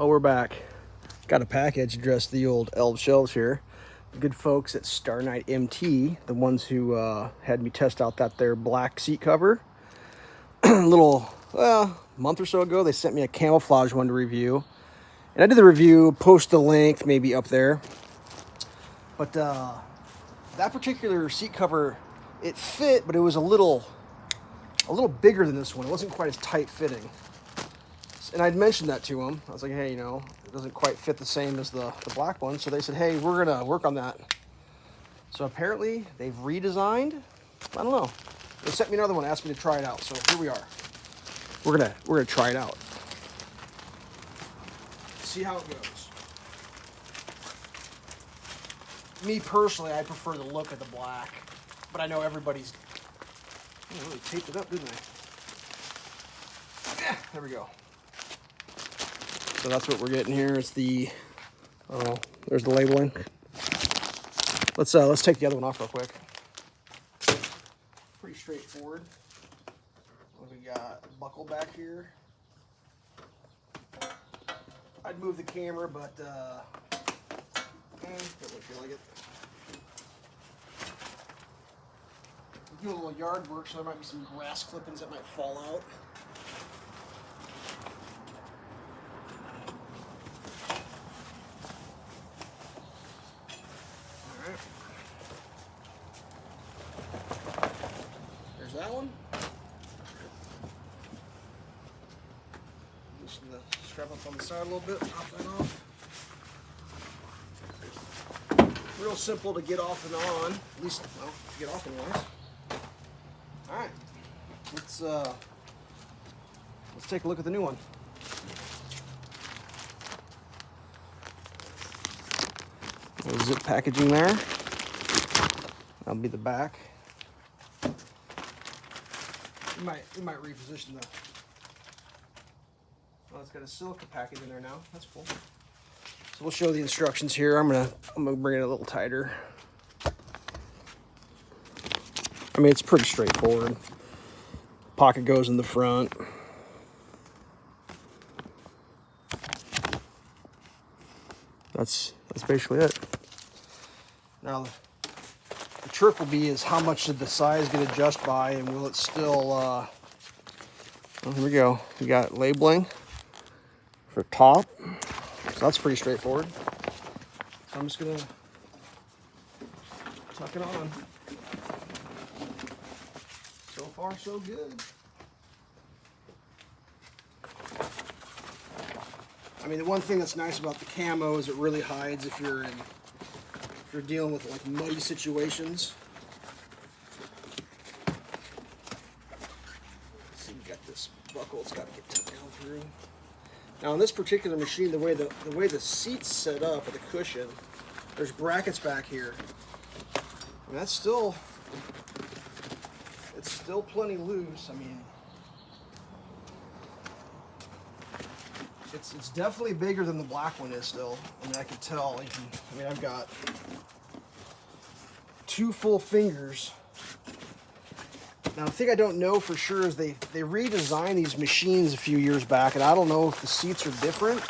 Oh, we're back. Got a package addressed to the old Elf shelves here. The good folks at Starknight MT, the ones who had me test out that their black seat cover. A little, month or so ago, they sent me a camouflage one to review. And I did the review, post the link, maybe up there. But that particular seat cover, it fit, but it was a little bigger than this one. It wasn't quite as tight fitting. And I'd mentioned that to them. I was like, hey, it doesn't quite fit the same as the black one. So they said, hey, we're going to work on that. So apparently they've redesigned. I don't know. They sent me another one, asked me to try it out. So here we are. We're gonna try it out. See how it goes. Me personally, I prefer the look of the black. But I know everybody's... I really taped it up, didn't I? Yeah, there we go. So that's what we're getting here. It's the, there's the labeling. Let's take the other one off real quick. Pretty straightforward. What we got? Buckle back here. I'd move the camera, but doesn't feel like it. Do a little yard work, so there might be some grass clippings that might fall out. There's that one. Loosen the strap up on the side a little bit, pop that off. Real simple to get off and on, at least, well, to get off anyways. Alright, let's take a look at the new one. Little zip packaging there. That'll be the back. We might reposition the... Oh, it's got a silica package in there now. That's cool. So we'll show the instructions here. I'm gonna bring it a little tighter. I mean, it's pretty straightforward. Pocket goes in the front. That's basically it. Now, the trick will be is how much did the size get adjusted by, and will it still, well, here we go. We got labeling for top. So that's pretty straightforward. So I'm just gonna tuck it on. So far, so good. I mean, the one thing that's nice about the camo is it really hides if you're dealing with like muddy situations. So you got this buckle; it's got to get tucked down through. Now, on this particular machine, the way the seat's set up with the cushion, there's brackets back here. And that's still, it's still plenty loose. I mean, it's definitely bigger than the black one is still. I mean, I can tell. I've got 2 full fingers. Now, the thing I don't know for sure is they redesigned these machines a few years back, and I don't know if the seats are different.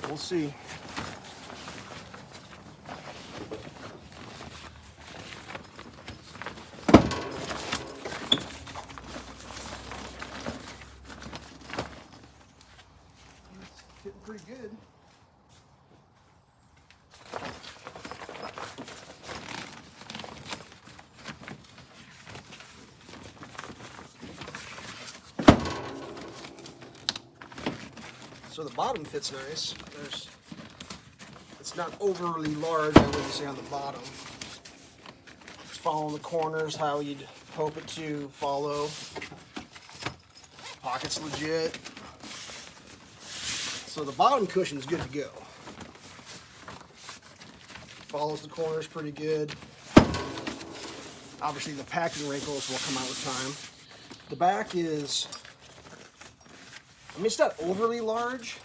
We'll see. It's getting pretty good. So the bottom fits nice. It's not overly large, I wouldn't say, on the bottom. It's following the corners how you'd hope it to follow. Pocket's legit. So the bottom cushion's good to go. Follows the corners pretty good. Obviously the packing wrinkles will come out with time. The back is... I mean, it's not overly large.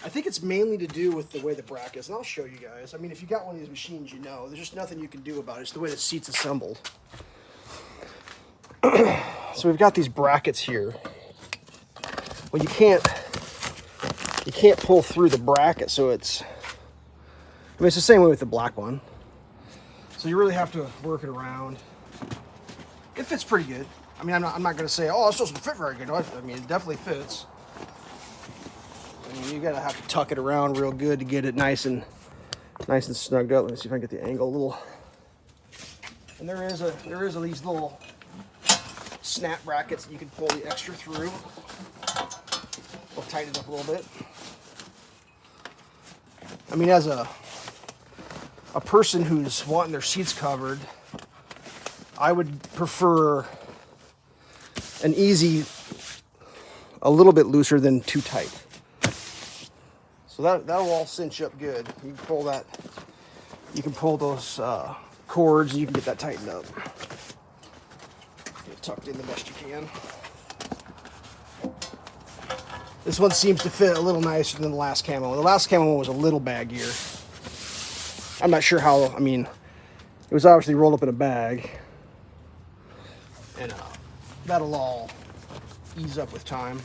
I think it's mainly to do with the way the bracket is, and I'll show you guys. I mean, if you got one of these machines, you know. There's just nothing you can do about it. It's the way the seat's assembled. So we've got these brackets here. well, you can't pull through the bracket, so it's, I mean, it's the same way with the black one. So you really have to work it around. It fits pretty good. I mean, I'm not going to say, oh, this doesn't fit very good. I mean, it definitely fits. I mean, you gotta have to tuck it around real good to get it nice and snugged up. Let me see if I can get the angle a little. And there is these little snap brackets that you can pull the extra through. We'll tighten it up a little bit. I mean, as a person who's wanting their seats covered, I would prefer an easy, a little bit looser than too tight. So that'll all cinch up good. You can pull that, you can pull those cords and you can get that tightened up. Get it tucked in the best you can. This one seems to fit a little nicer than the last camo. The last camo one was a little baggier. I'm not sure how, I mean, it was obviously rolled up in a bag. And that'll all ease up with time.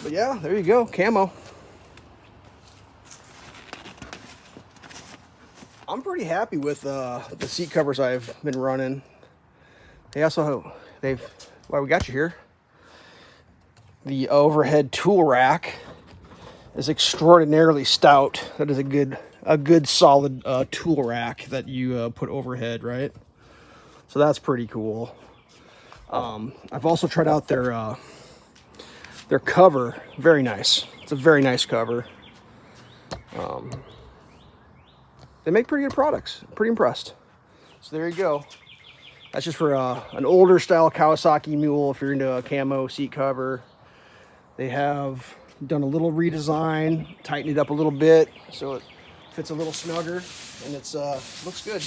But yeah, there you go, camo. I'm pretty happy with the seat covers I've been running. They also, well, we got you here. The overhead tool rack is extraordinarily stout. That is a good solid tool rack that you put overhead, right? So that's pretty cool. I've also tried out their cover. Very nice. It's a very nice cover. They make pretty good products. I'm pretty impressed. So there you go. That's just for an older style Kawasaki Mule if you're into a camo seat cover. They have done a little redesign, tightened it up a little bit so it fits a little snugger, and it's looks good.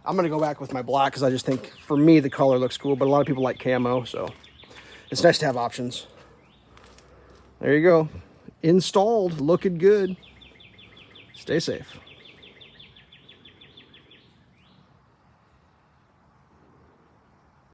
I'm gonna go back with my black because I just think, for me, the color looks cool, but a lot of people like camo, so it's nice to have options. There you go. Installed, looking good. Stay safe.